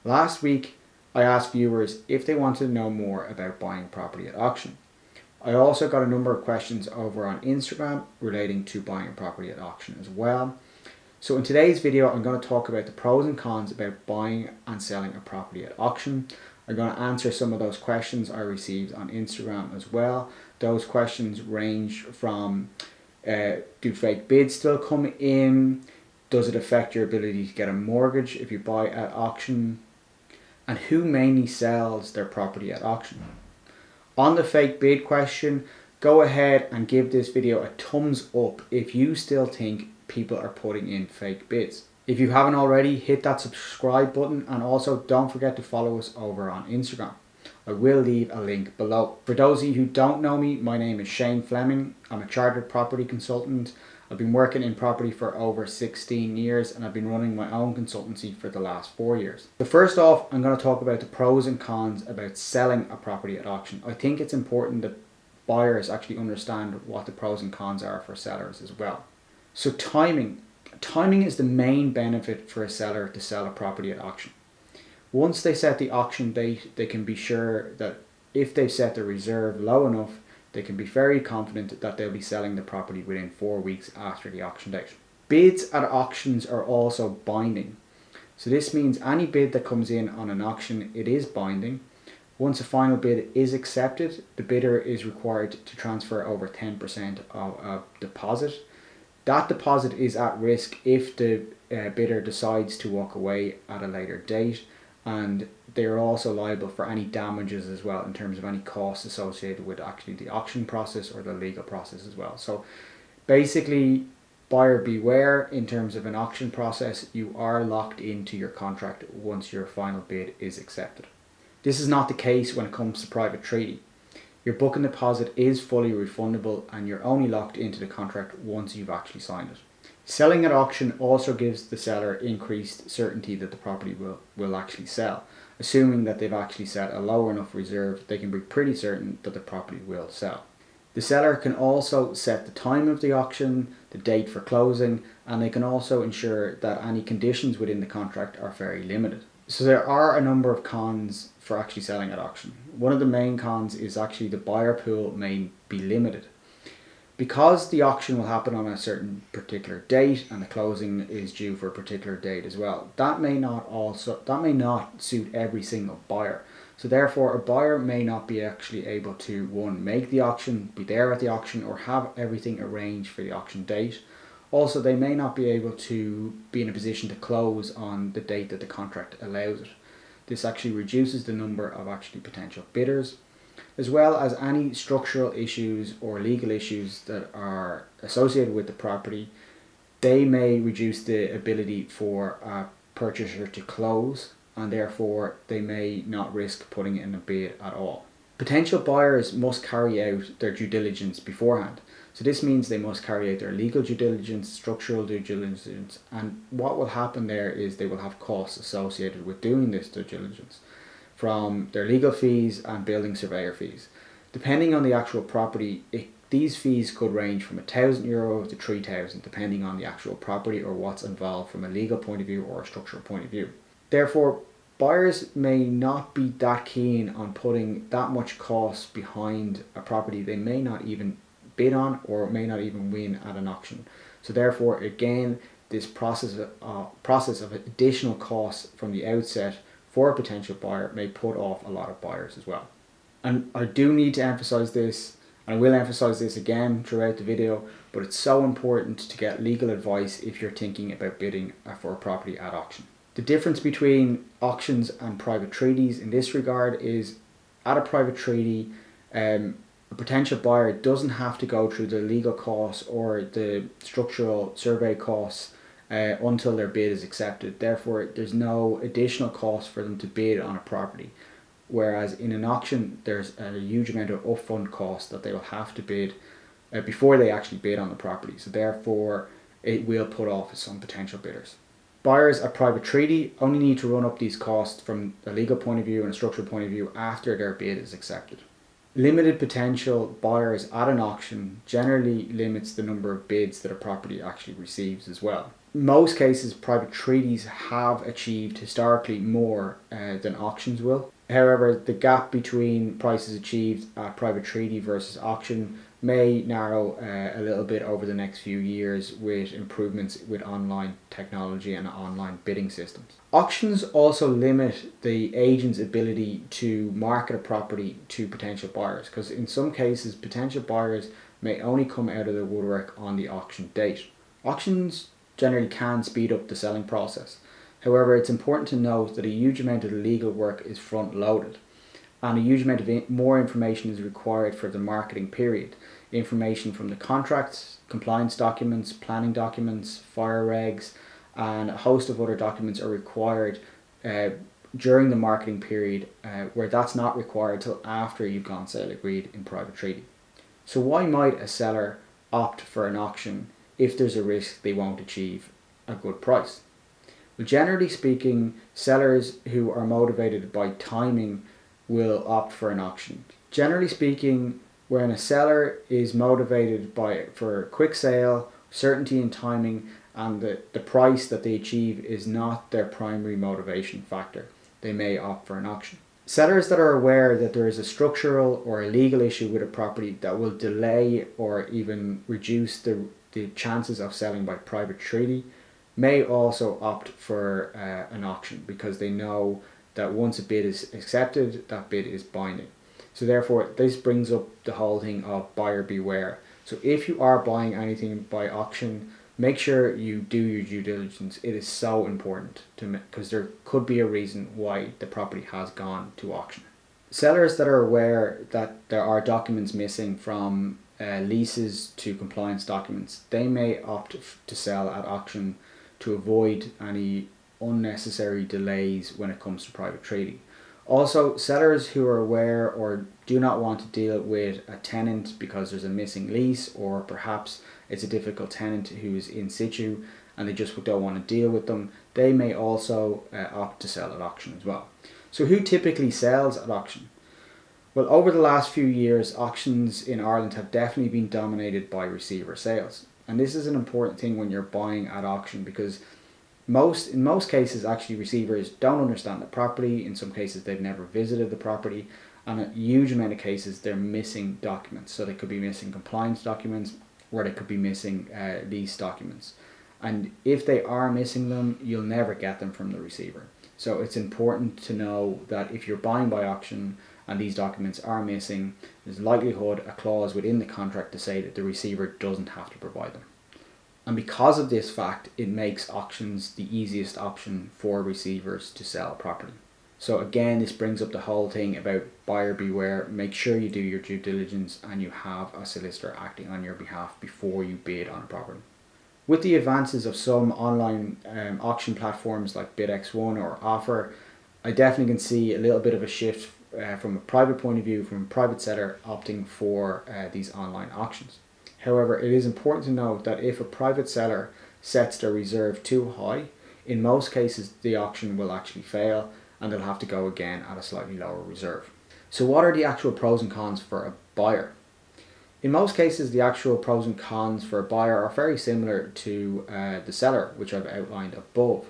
Last week, I asked viewers if they wanted to know more about buying property at auction. I also got a number of questions over on Instagram relating to buying a property at auction as well. So in today's video, I'm going to talk about the pros and cons about buying and selling a property at auction. I'm going to answer some of those questions I received on Instagram as well. Those questions range from do fake bids still come in? Does it affect your ability to get a mortgage if you buy at auction? And who mainly sells their property at auction? On the fake bid question, go ahead and give this video a thumbs up if you still think people are putting in fake bids. If you haven't already, hit that subscribe button, and also don't forget to follow us over on Instagram. I will leave a link below. For those of you who don't know me, my name is Shane Fleming. I'm a chartered property consultant. I've been working in property for over 16 years and I've been running my own consultancy for the last 4 years. So first off, I'm going to talk about the pros and cons about selling a property at auction. I think it's important that buyers actually understand what the pros and cons are for sellers as well. So timing. Timing is the main benefit for a seller to sell a property at auction. Once they set the auction date, they can be sure that if they've set the reserve low enough, they can be very confident that they'll be selling the property within 4 weeks after the auction date. Bids at auctions are also binding. So this means any bid that comes in on an auction, it is binding. Once a final bid is accepted, the bidder is required to transfer over 10% of a deposit. That deposit is at risk if the bidder decides to walk away at a later date, and they are also liable for any damages as well in terms of any costs associated with actually the auction process or the legal process as well. So basically, buyer beware in terms of an auction process. You are locked into your contract once your final bid is accepted. This is not the case when it comes to private treaty. Your booking deposit is fully refundable and you're only locked into the contract once you've actually signed it. Selling at auction also gives the seller increased certainty that the property will actually sell. Assuming that they've actually set a low enough reserve, they can be pretty certain that the property will sell. The seller can also set the time of the auction, the date for closing, and they can also ensure that any conditions within the contract are very limited. So there are a number of cons for actually selling at auction. One of the main cons is actually the buyer pool may be limited. Because the auction will happen on a certain particular date and the closing is due for a particular date as well, that may not suit every single buyer. So therefore a buyer may not be actually able to, one, make the auction, be there at the auction, or have everything arranged for the auction date. Also, they may not be able to be in a position to close on the date that the contract allows it. This actually reduces the number of actually potential bidders, as well as any structural issues or legal issues that are associated with the property. They may reduce the ability for a purchaser to close, and therefore they may not risk putting in a bid at all. Potential buyers must carry out their due diligence beforehand. So this means they must carry out their legal due diligence, structural due diligence, and what will happen there is they will have costs associated with doing this due diligence, from their legal fees and building surveyor fees. Depending on the actual property, these fees could range from €1,000 to €3,000 depending on the actual property or what's involved from a legal point of view or a structural point of view. Therefore, buyers may not be that keen on putting that much cost behind a property they may not even bid on or may not even win at an auction. So therefore, again, this process of additional costs from the outset for a potential buyer may put off a lot of buyers as well. And I do need to emphasize this, and I will emphasize this again throughout the video, but it's so important to get legal advice if you're thinking about bidding for a property at auction. The difference between auctions and private treaties in this regard is, at a private treaty, a potential buyer doesn't have to go through the legal costs or the structural survey costs until their bid is accepted. Therefore, there's no additional cost for them to bid on a property. Whereas in an auction, there's a huge amount of upfront cost that they will have to bid before they actually bid on the property. So therefore, it will put off some potential bidders. Buyers at private treaty only need to run up these costs from a legal point of view and a structural point of view after their bid is accepted. Limited potential buyers at an auction generally limits the number of bids that a property actually receives as well. most cases, private treaties have achieved historically more than auctions will. However, the gap between prices achieved at private treaty versus auction may narrow a little bit over the next few years with improvements with online technology and online bidding systems. Auctions also limit the agent's ability to market a property to potential buyers, because in some cases potential buyers may only come out of the woodwork on the auction date. Auctions generally can speed up the selling process. However, it's important to note that a huge amount of the legal work is front loaded, and a huge amount of more information is required for the marketing period. Information from the contracts, compliance documents, planning documents, fire regs, and a host of other documents are required during the marketing period, where that's not required till after you've gone sale agreed in private treaty. So why might a seller opt for an auction if there's a risk they won't achieve a good price? Well, generally speaking, sellers who are motivated by timing will opt for an auction. Generally speaking, when a seller is motivated for a quick sale, certainty in timing, and the price that they achieve is not their primary motivation factor, they may opt for an auction. Sellers that are aware that there is a structural or a legal issue with a property that will delay or even reduce the chances of selling by private treaty may also opt for an auction, because they know that once a bid is accepted, that bid is binding. So therefore, this brings up the whole thing of buyer beware. So if you are buying anything by auction, make sure you do your due diligence. It is so important because there could be a reason why the property has gone to auction. Sellers that are aware that there are documents missing from leases to compliance documents, they may opt to sell at auction to avoid any unnecessary delays when it comes to private treaty. Also, sellers who are aware or do not want to deal with a tenant because there's a missing lease, or perhaps it's a difficult tenant who's in situ and they just don't want to deal with them, they may also opt to sell at auction as well. So who typically sells at auction? Well, over the last few years, auctions in Ireland have definitely been dominated by receiver sales. And this is an important thing when you're buying at auction, because in most cases, actually, receivers don't understand the property. In some cases, they've never visited the property, and a huge amount of cases they're missing documents. So they could be missing compliance documents, or they could be missing lease documents. And if they are missing them, you'll never get them from the receiver. So it's important to know that if you're buying by auction and these documents are missing, there's likelihood a clause within the contract to say that the receiver doesn't have to provide them. And because of this fact, it makes auctions the easiest option for receivers to sell property. So again, this brings up the whole thing about buyer beware. Make sure you do your due diligence and you have a solicitor acting on your behalf before you bid on a property. With the advances of some online auction platforms like BidX1 or Offer, I definitely can see a little bit of a shift from a private point of view, from a private seller opting for these online auctions. However, it is important to note that if a private seller sets their reserve too high, in most cases the auction will actually fail and they'll have to go again at a slightly lower reserve. So what are the actual pros and cons for a buyer? In most cases, the actual pros and cons for a buyer are very similar to the seller, which I've outlined above.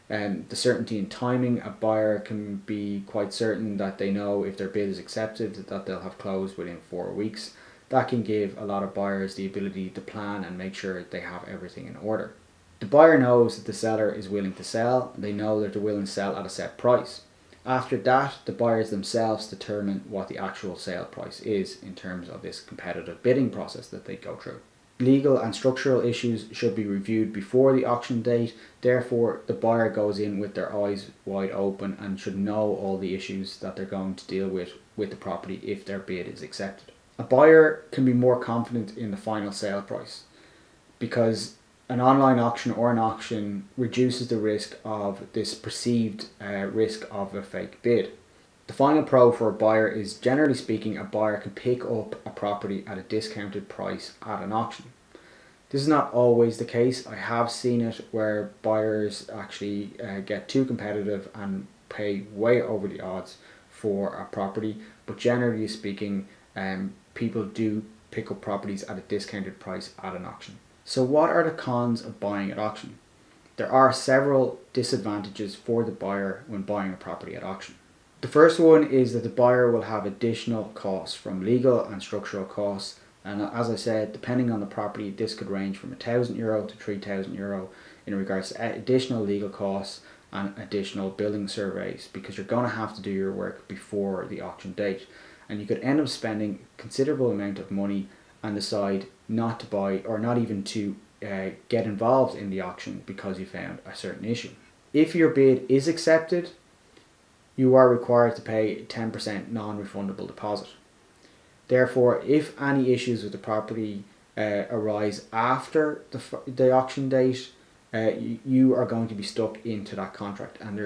The certainty in timing, a buyer can be quite certain that they know if their bid is accepted that they'll have closed within 4 weeks. That can give a lot of buyers the ability to plan and make sure they have everything in order. The buyer knows that the seller is willing to sell. They know that they're willing to sell at a set price. After that, the buyers themselves determine what the actual sale price is in terms of this competitive bidding process that they go through. Legal and structural issues should be reviewed before the auction date. Therefore, the buyer goes in with their eyes wide open and should know all the issues that they're going to deal with the property if their bid is accepted. A buyer can be more confident in the final sale price because an online auction or an auction reduces the risk of this perceived risk of a fake bid. The final pro for a buyer is, generally speaking, a buyer can pick up a property at a discounted price at an auction. This is not always the case. I have seen it where buyers actually get too competitive and pay way over the odds for a property, but generally speaking, people do pick up properties at a discounted price at an auction. So what are the cons of buying at auction? There are several disadvantages for the buyer when buying a property at auction. The first one is that the buyer will have additional costs from legal and structural costs, and as I said, depending on the property, this could range from €1,000 to €3,000 in regards to additional legal costs and additional building surveys, because you're going to have to do your work before the auction date, and you could end up spending a considerable amount of money and decide not to buy or not even to get involved in the auction because you found a certain issue. If your bid is accepted, you are required to pay a 10% non-refundable deposit. Therefore, if any issues with the property arise after the auction date, you are going to be stuck into that contract, and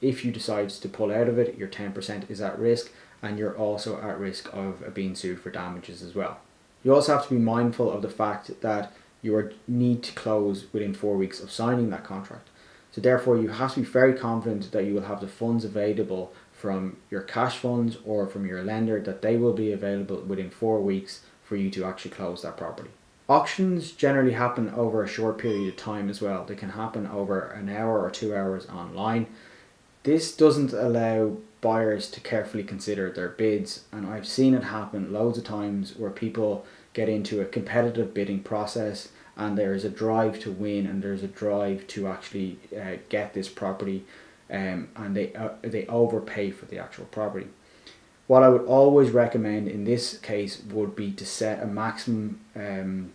if you decide to pull out of it, your 10% is at risk, and you're also at risk of being sued for damages as well. You also have to be mindful of the fact that you need to close within 4 weeks of signing that contract. So therefore, you have to be very confident that you will have the funds available from your cash funds or from your lender, that they will be available within 4 weeks for you to actually close that property. Auctions generally happen over a short period of time as well. They can happen over an hour or 2 hours online. This doesn't allow buyers to carefully consider their bids, and I've seen it happen loads of times where people get into a competitive bidding process and there's a drive to win and there's a drive to actually get this property, and they overpay for the actual property. What I would always recommend in this case would be to set a maximum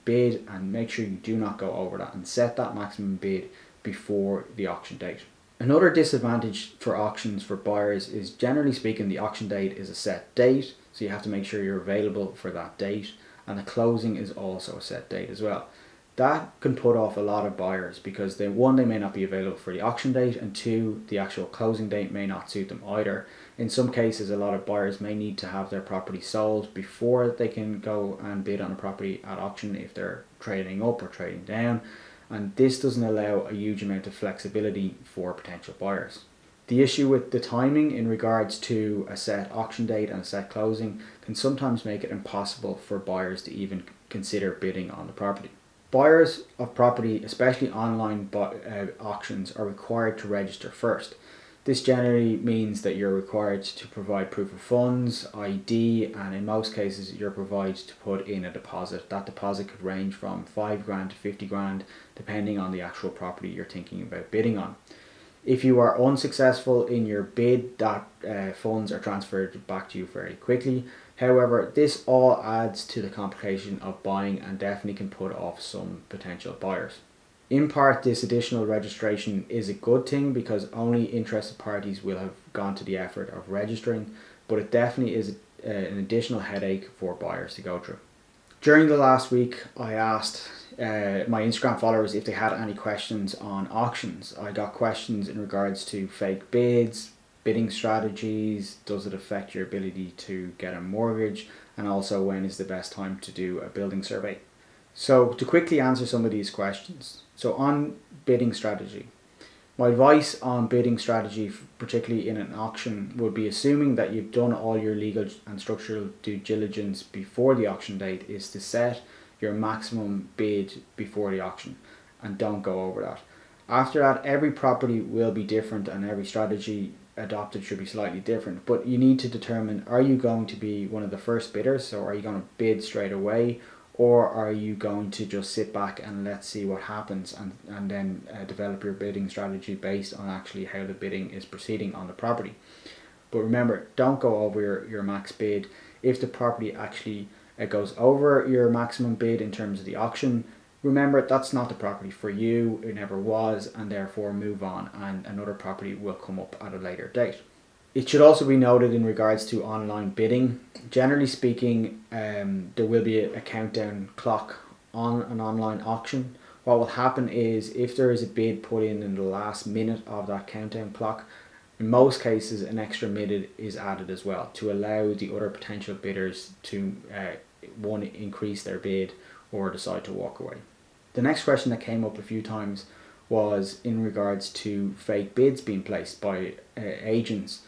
bid, and make sure you do not go over that, and set that maximum bid before the auction date. Another disadvantage for auctions for buyers is, generally speaking, the auction date is a set date, so you have to make sure you're available for that date, and the closing is also a set date as well. That can put off a lot of buyers because they may not be available for the auction date, and two, the actual closing date may not suit them either. In some cases, a lot of buyers may need to have their property sold before they can go and bid on a property at auction if they're trading up or trading down, and this doesn't allow a huge amount of flexibility for potential buyers. The issue with the timing in regards to a set auction date and a set closing can sometimes make it impossible for buyers to even consider bidding on the property. Buyers of property, especially online auctions, are required to register first. This generally means that you're required to provide proof of funds, ID, and in most cases you're provided to put in a deposit. That deposit could range from $5,000 to $50,000 depending on the actual property you're thinking about bidding on. If you are unsuccessful in your bid, that funds are transferred back to you very quickly. However, this all adds to the complication of buying and definitely can put off some potential buyers. In part, this additional registration is a good thing because only interested parties will have gone to the effort of registering, but it definitely is an additional headache for buyers to go through. During the last week, I asked my Instagram followers if they had any questions on auctions. I got questions in regards to fake bids, bidding strategies, does it affect your ability to get a mortgage, and also when is the best time to do a building survey. So to quickly answer some of these questions. So on bidding strategy, my advice on bidding strategy, particularly in an auction, would be, assuming that you've done all your legal and structural due diligence before the auction date, is to set your maximum bid before the auction and don't go over that. After that, every property will be different and every strategy adopted should be slightly different, but you need to determine, are you going to be one of the first bidders, so are you going to bid straight away, or are you going to just sit back and let's see what happens and then develop your bidding strategy based on actually how the bidding is proceeding on the property. But remember, don't go over your max bid. If the property actually goes over your maximum bid in terms of the auction, remember that's not the property for you, it never was, and therefore move on, and another property will come up at a later date. It should also be noted in regards to online bidding, generally speaking, there will be a countdown clock on an online auction. What will happen is, if there is a bid put in the last minute of that countdown clock, in most cases an extra minute is added as well to allow the other potential bidders to increase their bid or decide to walk away. The next question that came up a few times was in regards to fake bids being placed by agents.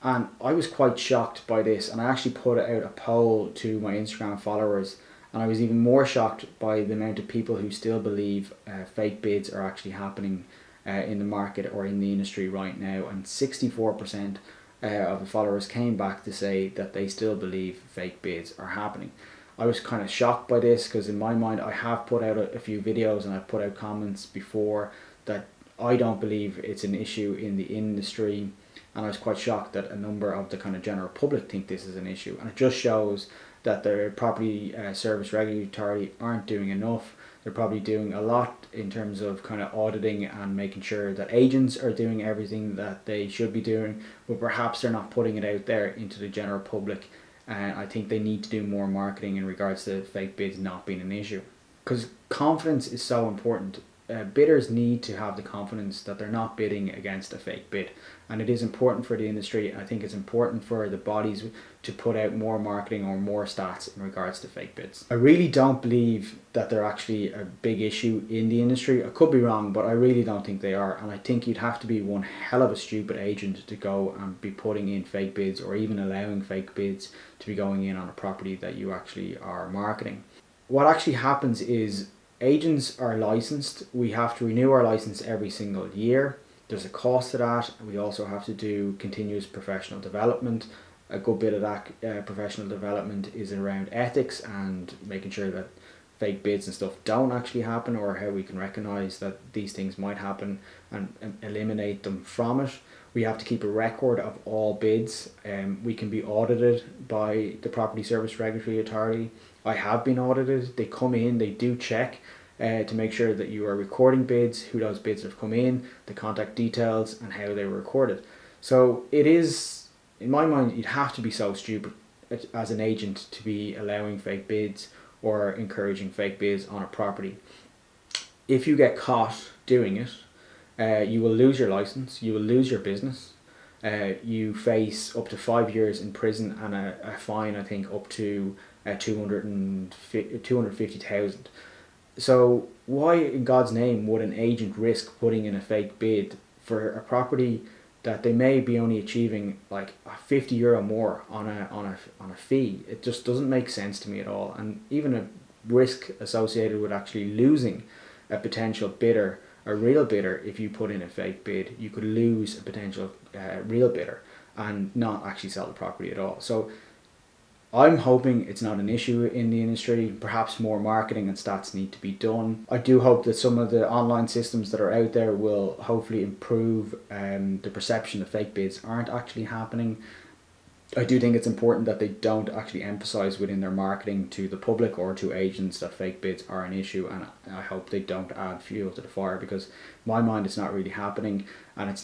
And I was quite shocked by this, and I actually put out a poll to my Instagram followers, and I was even more shocked by the amount of people who still believe fake bids are actually happening in the market or in the industry right now, and 64% of the followers came back to say that they still believe fake bids are happening. I was kind of shocked by this because in my mind I have put out a few videos and I've put out comments before that I don't believe it's an issue in the industry, and I was quite shocked that a number of the kind of general public think this is an issue, and it just shows that the Property Service Regulatory Authority aren't doing enough. They're probably doing a lot in terms of kind of auditing and making sure that agents are doing everything that they should be doing, but perhaps they're not putting it out there into the general public. And I think they need to do more marketing in regards to fake bids not being an issue, because confidence is so important. Bidders need to have the confidence that they're not bidding against a fake bid, and it is important for the industry. I think it's important for the bodies to put out more marketing or more stats in regards to fake bids. I really don't believe that they're actually a big issue in the industry. I could be wrong, but I really don't think they are, and I think you'd have to be one hell of a stupid agent to go and be putting in fake bids or even allowing fake bids to be going in on a property that you actually are marketing. What actually happens is agents are licensed. We have to renew our license every single year. There's a cost to that. We also have to do continuous professional development. A good bit of that professional development is around ethics and making sure that fake bids and stuff don't actually happen, or how we can recognize that these things might happen and eliminate them from it. We have to keep a record of all bids. We can be audited by the Property Service Regulatory Authority. I have been audited. They come in, they do check to make sure that you are recording bids, who those bids have come in, the contact details, and how they were recorded. So it is, in my mind, you'd have to be so stupid as an agent to be allowing fake bids or encouraging fake bids on a property. If you get caught doing it, you will lose your license, you will lose your business. You face up to 5 years in prison and a fine, I think, up to 250,000. So why in God's name would an agent risk putting in a fake bid for a property that they may be only achieving like €50 more on a fee? It just doesn't make sense to me at all. And even a risk associated with actually losing a potential bidder, a real bidder. If you put in a fake bid, you could lose a potential real bidder and not actually sell the property at all. So I'm hoping it's not an issue in the industry. Perhaps more marketing and stats need to be done. I do hope that some of the online systems that are out there will hopefully improve the perception that fake bids aren't actually happening. I do think it's important that they don't actually emphasize within their marketing to the public or to agents that fake bids are an issue, and I hope they don't add fuel to the fire, because in my mind it's not really happening, and it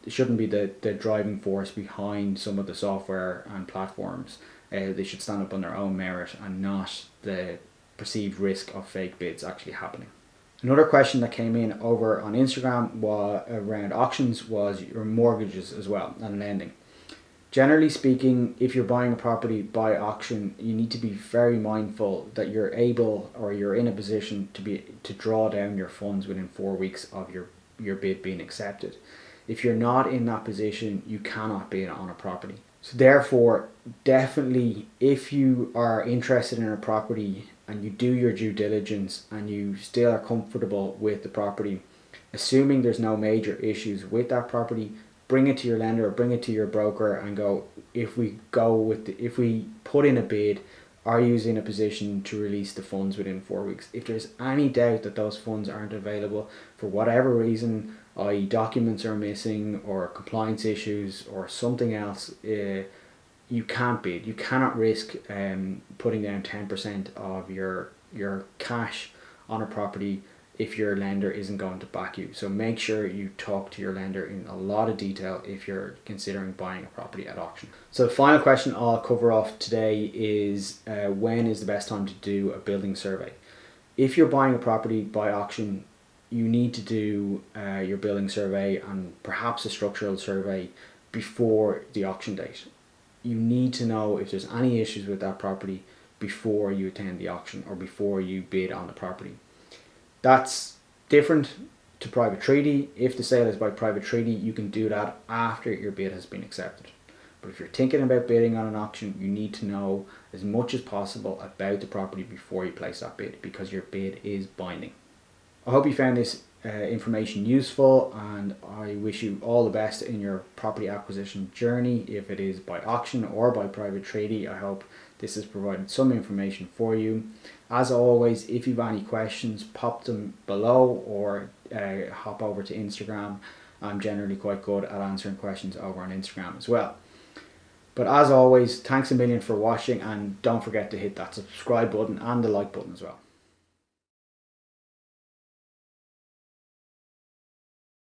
shouldn't be the driving force behind some of the software and platforms. They should stand up on their own merit and not the perceived risk of fake bids actually happening. Another question that came in over on Instagram around auctions was your mortgages as well and lending. Generally speaking, if you're buying a property by auction, you need to be very mindful that you're able, or you're in a position to draw down your funds within 4 weeks of your bid being accepted. If you're not in that position, you cannot bid on a property. So therefore, definitely, if you are interested in a property and you do your due diligence and you still are comfortable with the property, assuming there's no major issues with that property, bring it to your lender or bring it to your broker and go, if we put in a bid, are you in a position to release the funds within 4 weeks? If there's any doubt that those funds aren't available for whatever reason, i.e. documents are missing or compliance issues or something else, you can't bid. You cannot risk putting down 10% of your cash on a property if your lender isn't going to back you. So make sure you talk to your lender in a lot of detail if you're considering buying a property at auction. So the final question I'll cover off today is when is the best time to do a building survey? If you're buying a property by auction, you need to do your building survey and perhaps a structural survey before the auction date. You need to know if there's any issues with that property before you attend the auction or before you bid on the property. That's different to private treaty. If the sale is by private treaty, you can do that after your bid has been accepted. But if you're thinking about bidding on an auction, you need to know as much as possible about the property before you place that bid, because your bid is binding. I hope you found this information useful, and I wish you all the best in your property acquisition journey. If it is by auction or by private treaty, I hope this has provided some information for you. As always, if you've any questions, pop them below or hop over to Instagram. I'm generally quite good at answering questions over on Instagram as well. But as always, thanks a million for watching, and don't forget to hit that subscribe button and the like button as well.